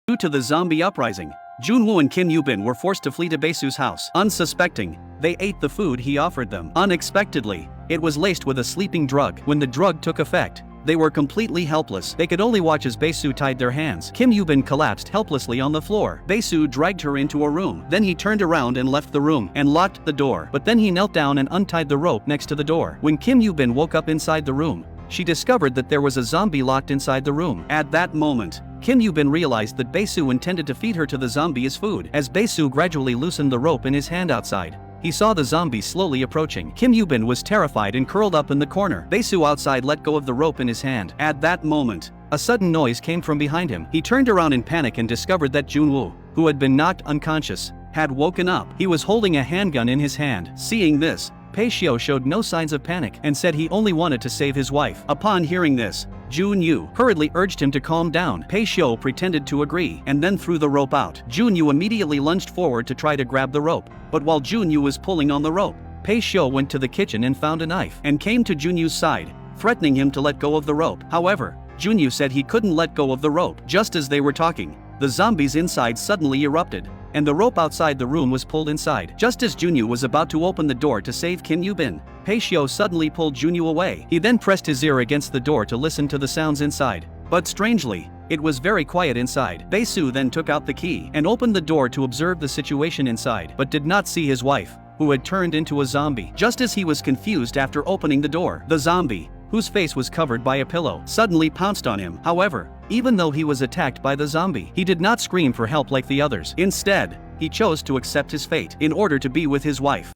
Due to the zombie uprising, Junwoo and Kim Yubin were forced to flee to Baesu's house. Unsuspecting, they ate the food he offered them. Unexpectedly, it was laced with a sleeping drug. When the drug took effect, they were completely helpless. They could only watch as Baesu tied their hands. Kim Yubin collapsed helplessly on the floor. Baesu dragged her into a room. Then he turned around and left the room and locked the door. But then he knelt down and untied the rope next to the door. When Kim Yubin woke up inside the room, she discovered that there was a zombie locked inside the room. At that moment, Kim Yubin realized that Baesu intended to feed her to the zombie as food. As Baesu gradually loosened the rope in his hand outside, he saw the zombie slowly approaching. Kim Yubin was terrified and curled up in the corner. Baesu outside let go of the rope in his hand. At that moment, a sudden noise came from behind him. He turned around in panic and discovered that Junwoo, who had been knocked unconscious, had woken up. He was holding a handgun in his hand. Seeing this, Paishio showed no signs of panic and said he only wanted to save his wife. Upon hearing this, Junwoo hurriedly urged him to calm down. Paishio pretended to agree and then threw the rope out. Junwoo immediately lunged forward to try to grab the rope, but while Junwoo was pulling on the rope, Paishio went to the kitchen and found a knife and came to Junwoo's side, threatening him to let go of the rope. However, Junwoo said he couldn't let go of the rope. Just as they were talking, the zombies inside suddenly erupted, and the rope outside the room was pulled inside. Just as Junwoo was about to open the door to save Kim Yubin, Paishio suddenly pulled Junwoo away. He then pressed his ear against the door to listen to the sounds inside. But strangely, it was very quiet inside. Baesu then took out the key and opened the door to observe the situation inside, but did not see his wife, who had turned into a zombie. Just as he was confused after opening the door, the zombie, whose face was covered by a pillow, suddenly pounced on him. However, even though he was attacked by the zombie, he did not scream for help like the others. Instead, he chose to accept his fate in order to be with his wife.